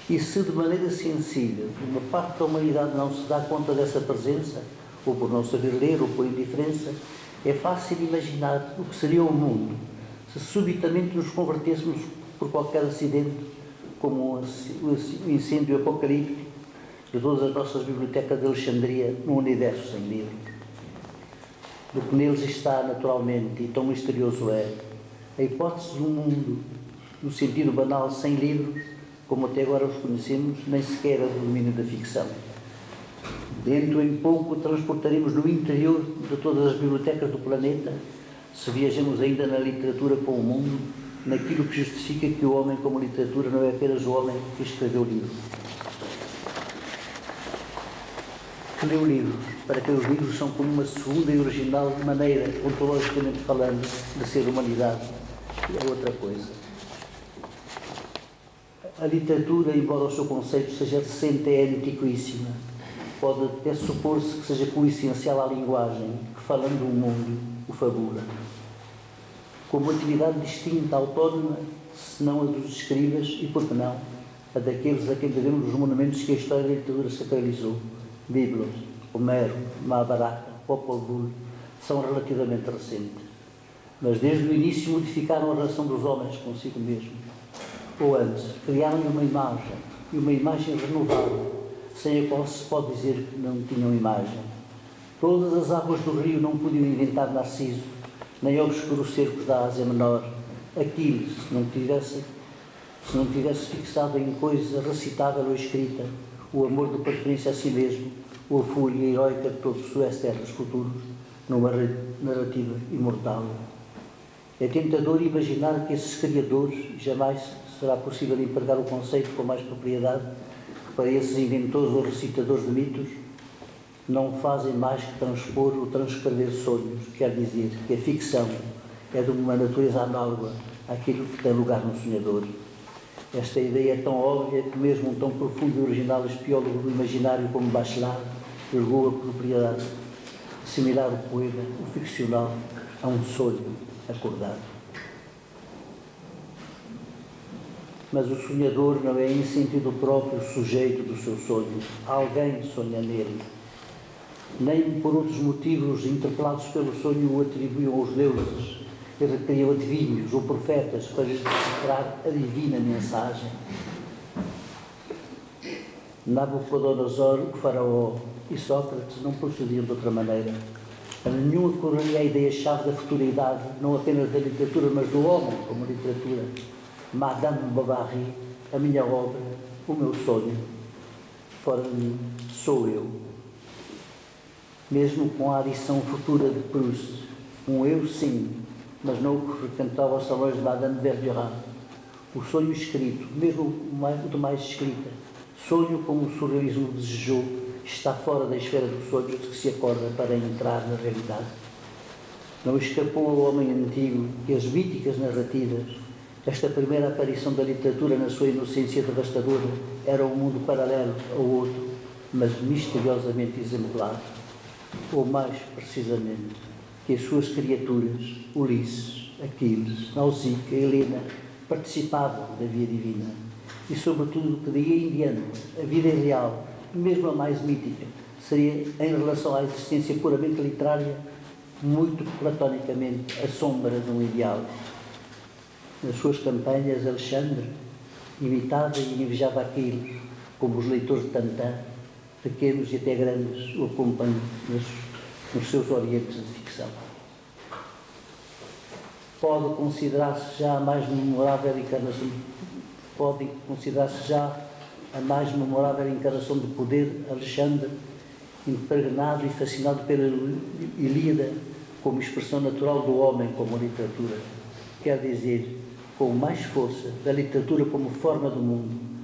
E se de maneira sensível uma parte da humanidade não se dá conta dessa presença, ou por não saber ler, ou por indiferença, é fácil imaginar o que seria o mundo se subitamente nos convertêssemos por qualquer acidente, como o incêndio apocalíptico de todas as nossas bibliotecas de Alexandria num universo sem livro. Do que neles está naturalmente, e tão misterioso é, a hipótese de um mundo, no sentido banal, sem livros, como até agora os conhecemos, nem sequer é do domínio da ficção. Dentro em pouco transportaremos no interior de todas as bibliotecas do planeta, se viajamos ainda na literatura com o mundo, naquilo que justifica que o homem como literatura não é apenas o homem que escreveu livros. Que leu livros, para que os livros são como uma segunda e original maneira, ontologicamente falando, de ser humanidade. E é outra coisa. A literatura, embora o seu conceito seja recente, é antiquíssima. Pode até supor-se que seja coessencial à linguagem, que falando do mundo, o fabula. Como atividade distinta, autónoma, se não a dos escribas, e por que não, a daqueles a quem devemos os monumentos que a história da literatura sacralizou. Biblos, Homero, Mahabharata, Popol Vuh, são relativamente recentes. Mas desde o início modificaram a relação dos homens consigo mesmos. Ou antes, criaram-lhe uma imagem, e uma imagem renovável, sem a qual se pode dizer que não tinham imagem. Todas as águas do rio não podiam inventar Narciso, nem obscuros cercos da Ásia Menor. Aquiles, se não tivesse fixado em coisa recitável ou escrita, o amor de preferência a si mesmo, ou a fúria heroica de todos os externos futuros, numa narrativa imortal. É tentador imaginar que esses criadores, jamais será possível empregar o conceito com mais propriedade, para esses inventores ou recitadores de mitos, não fazem mais que transpor ou transcrever sonhos, quer dizer que a ficção é de uma natureza análoga àquilo que tem lugar no sonhador. Esta ideia é tão óbvia que mesmo um tão profundo e original espiólogo do imaginário como Bachelard julgou a propriedade de assimilar o poema, o ficcional, a um sonho acordado. Mas o sonhador não é em sentido próprio sujeito do seu sonho. Alguém sonha nele. Nem por outros motivos interpelados pelo sonho o atribuíam aos deuses e requeriam adivinhos ou profetas para decifrar a divina mensagem. Nabucodonosor, o faraó e Sócrates não procediam de outra maneira. A nenhum ocorreria a ideia-chave da futuridade, não apenas da literatura, mas do homem como literatura. Madame Bovary, a minha obra, o meu sonho, fora de mim, sou eu. Mesmo com a adição futura de Proust, um eu sim, mas não o que frequentava os salões de Madame Verdurin. O sonho escrito, mesmo o de mais escrita, sonho como o surrealismo desejou, está fora da esfera dos sonhos de que se acorda para entrar na realidade. Não escapou ao homem antigo que as míticas narrativas, esta primeira aparição da literatura na sua inocência devastadora, era um mundo paralelo ao outro, mas misteriosamente exemplar. Ou mais precisamente, que as suas criaturas, Ulisses, Aquiles, Nausicaa, Helena, participavam da via divina. E, sobretudo, que daí em diante, a vida real, mesmo a mais mítica, seria, em relação à existência puramente literária, muito platonicamente a sombra de um ideal. Nas suas campanhas, Alexandre imitava e invejava Aquiles, como os leitores de Tantan, pequenos e até grandes, o acompanham nos seus orientes de ficção. Pode considerar-se já a mais memorável encarnação de poder, Alexandre, impregnado e fascinado pela Ilíada como expressão natural do homem como literatura, quer dizer, com mais força da literatura como forma do mundo,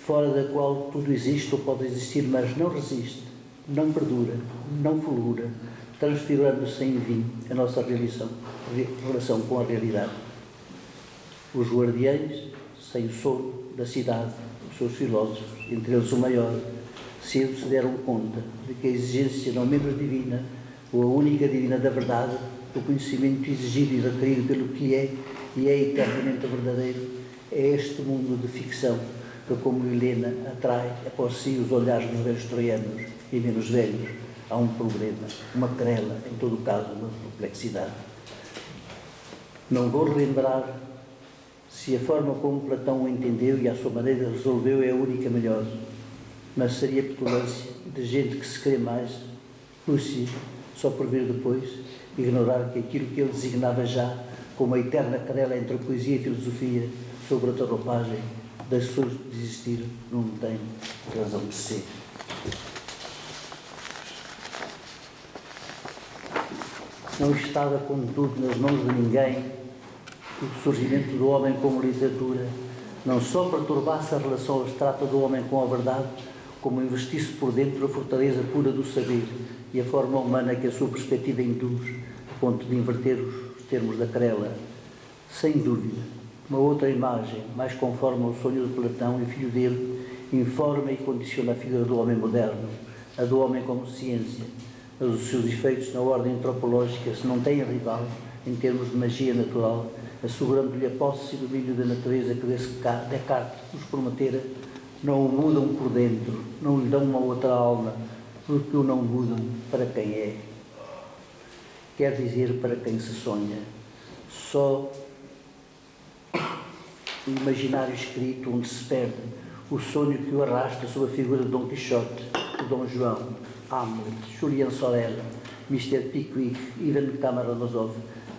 fora da qual tudo existe ou pode existir, mas não resiste, não perdura, não fulgura, transfigurando-se em fim a nossa relação com a realidade. Os guardiães, sem o sono da cidade, os seus filósofos, entre eles o maior, cedo se deram conta de que a exigência não menos divina, ou a única divina da verdade, o conhecimento exigido e requerido pelo que é e é eternamente verdadeiro, é este mundo de ficção que, como Helena, atrai após si os olhares dos velhos troianos e menos velhos. Há um problema, uma querela, em todo o caso, uma perplexidade. Não vou relembrar se a forma como Platão o entendeu e à sua maneira resolveu é a única melhor, mas seria petulância de gente que se crê mais, Lúcia, só por vir depois, ignorar que aquilo que ele designava já como a eterna querela entre a poesia e a filosofia sobre a tarrofagem das pessoas de existir não tem razão de ser. Não estava, contudo, nas mãos de ninguém o surgimento do homem como literatura, não só perturbasse a relação abstrata do homem com a verdade, como investisse por dentro a fortaleza pura do saber e a forma humana que a sua perspectiva induz, a ponto de inverter os termos da querela. Sem dúvida, uma outra imagem, mais conforme ao sonho de Platão e filho dele, informa e condiciona a figura do homem moderno, a do homem como ciência, mas os seus efeitos na ordem antropológica, se não têm rival, em termos de magia natural, assegurando-lhe a posse e domínio da natureza que Descartes nos prometera, não o mudam por dentro, não lhe dão uma outra alma, porque o não mudam para quem é. Quer dizer, para quem se sonha. Só o imaginário escrito onde se perde o sonho que o arrasta sob a figura de Dom Quixote, de Dom João, Hamlet, Julian Sorel, Mr. Pickwick, Ivan Karamazov,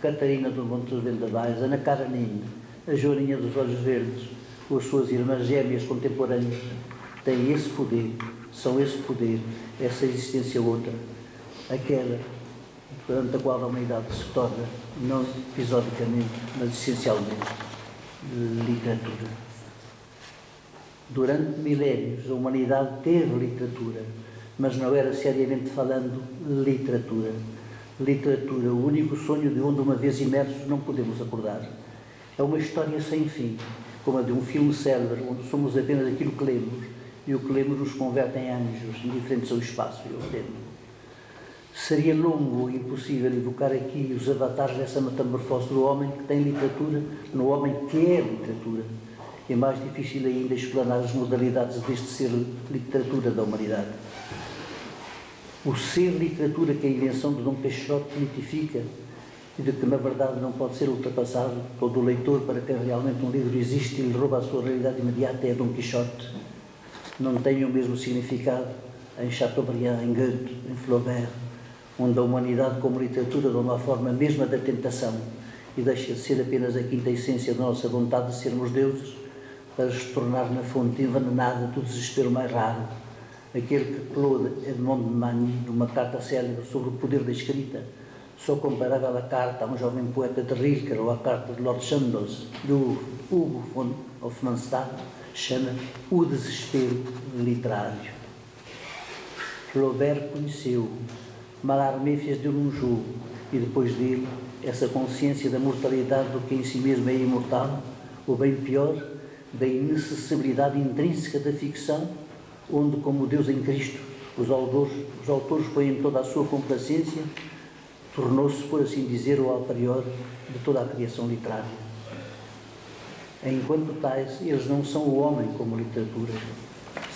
Catarina do Monte dos Vendavais, Ana Karenina, a Joaninha dos Olhos Verdes, ou as suas irmãs gêmeas contemporâneas, têm esse poder, são esse poder, essa existência outra, aquela perante a qual a humanidade se torna, não episodicamente, mas essencialmente, literatura. Durante milénios a humanidade teve literatura, mas não era, seriamente falando, literatura. Literatura, o único sonho de onde, uma vez imersos, não podemos acordar. É uma história sem fim, como a de um filme célebre, onde somos apenas aquilo que lemos, e o que lemos nos converte em anjos, indiferentes ao espaço e ao tempo. Seria longo ou impossível evocar aqui os avatares dessa metamorfose do homem que tem literatura no homem que é literatura. É mais difícil ainda explanar as modalidades deste ser literatura da humanidade. O ser literatura que a invenção de Dom Quixote mitifica e de que, na verdade, não pode ser ultrapassado, todo o leitor para quem realmente um livro existe e lhe rouba a sua realidade imediata é Dom Quixote. Não tem o mesmo significado em Chateaubriand, em Goethe, em Flaubert, onde a humanidade como literatura dá uma forma mesma da tentação e deixa de ser apenas a quinta essência da nossa vontade de sermos deuses para se tornar na fonte envenenada do desespero mais raro, aquele que Claude Edmond de Magny, numa carta célebre sobre o poder da escrita, só comparável à carta a um jovem poeta de Rilke ou à carta de Lord Chandos, do Hugo von Hofmannsthal, chama o desespero literário. Flaubert conheceu, Mallarmé fez dele um jogo, e depois dele, essa consciência da mortalidade do que em si mesmo é imortal, ou bem pior, da inacessibilidade intrínseca da ficção, onde, como Deus em Cristo, os autores põem toda a sua complacência, tornou-se, por assim dizer, o a priori de toda a criação literária. Enquanto tais, eles não são o homem como literatura,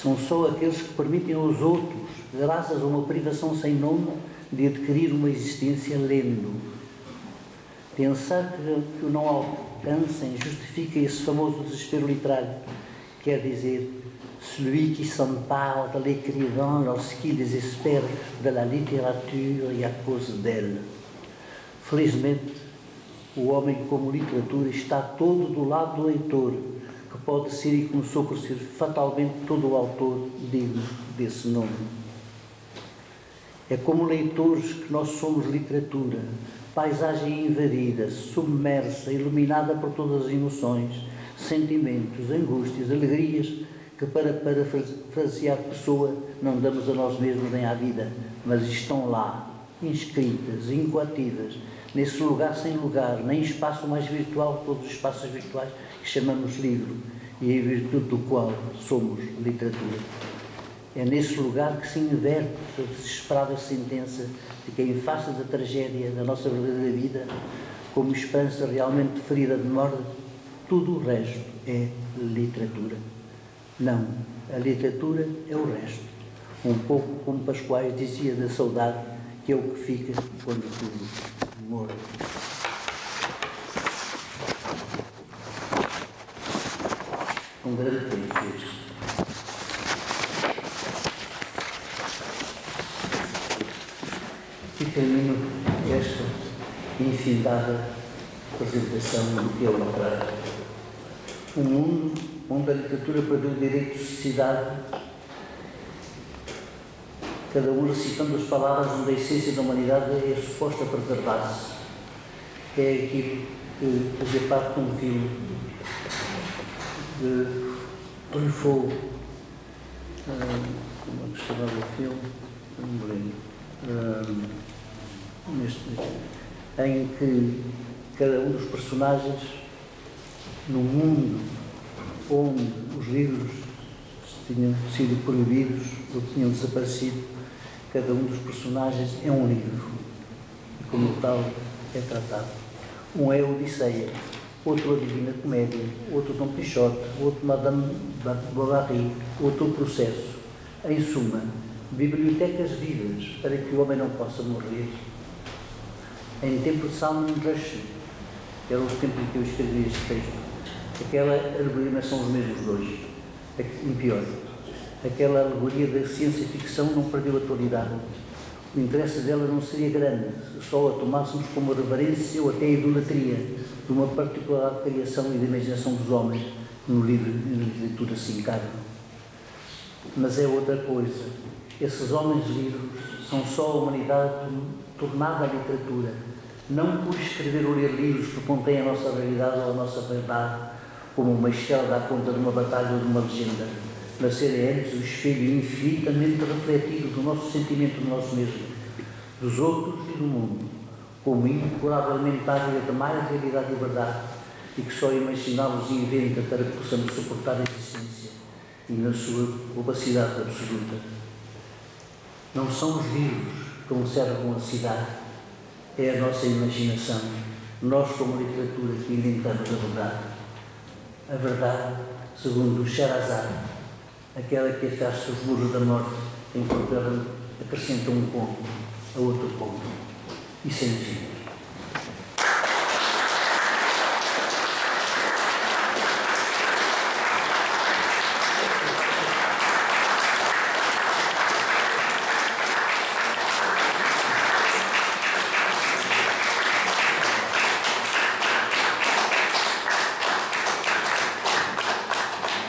são só aqueles que permitem aos outros, graças a uma privação sem nome, de adquirir uma existência lendo. Pensar que o não alcancem justifica esse famoso desespero literário, quer dizer, celui qui s'empare de l'écrivain lorsqu'il désespère de la littérature et à cause d'elle. Felizmente, o homem como literatura está todo do lado do leitor, que pode ser e começou por ser fatalmente todo o autor digno desse nome. É como leitores que nós somos literatura, paisagem invadida, submersa, iluminada por todas as emoções, sentimentos, angústias, alegrias, que para parafrasear Pessoa não damos a nós mesmos nem à vida, mas estão lá, inscritas, incoatidas, nesse lugar sem lugar, nem espaço mais virtual de todos os espaços virtuais que chamamos livro, e em virtude do qual somos literatura. É nesse lugar que se inverte a desesperada sentença de que, em face da tragédia da nossa verdadeira vida, como esperança realmente ferida de morte, tudo o resto é literatura. Não, a literatura é o resto. Um pouco como Pascoais dizia da saudade, que é o que fica quando tudo morre. Um grande tempo este. E termino esta infindável apresentação do que é o literário. Um mundo onde a literatura perdeu o direito de sociedade, cada um recitando as palavras onde a essência da humanidade é suposta a preservar-se. É aquilo que fazia parte de um filme de Truffaut, como é que se chamava o filme? Não me lembro. Em que cada um dos personagens, no mundo onde os livros tinham sido proibidos ou tinham desaparecido, cada um dos personagens é um livro e como tal é tratado. Um é a Odisseia, outro a Divina Comédia, outro Dom Quixote, outro Madame Bovary, outro o Processo. Em suma, bibliotecas vivas para que o homem não possa morrer. Em tempo de Salman Rushdie, que era o tempo em que eu escrevi este texto, aquela alegoria, mas são os mesmos dois, e pior, aquela alegoria da ciência-ficção não perdeu a atualidade. O interesse dela não seria grande, só a tomássemos como reverência ou até idolatria de uma particular criação e de imaginação dos homens que no livro e na literatura se encarnam. Mas é outra coisa. Esses homens livres são só a humanidade tornada à literatura, não por escrever ou ler livros que contêm a nossa realidade ou a nossa verdade, como uma estrela dá conta de uma batalha ou de uma legenda, mas ser antes o espelho infinitamente refletido do nosso sentimento de nós mesmos, dos outros e do mundo, como incuravelmente águia de mais realidade e verdade, e que só imaginá-los inventa para que possamos suportar a existência e na sua opacidade absoluta. Não são os livros que conservam a cidade, é a nossa imaginação, nós como literatura que inventamos a verdade. A verdade, segundo Sherazade, aquela que afasta os muros da morte, enquanto ela acrescenta um ponto a outro ponto, e sem fim.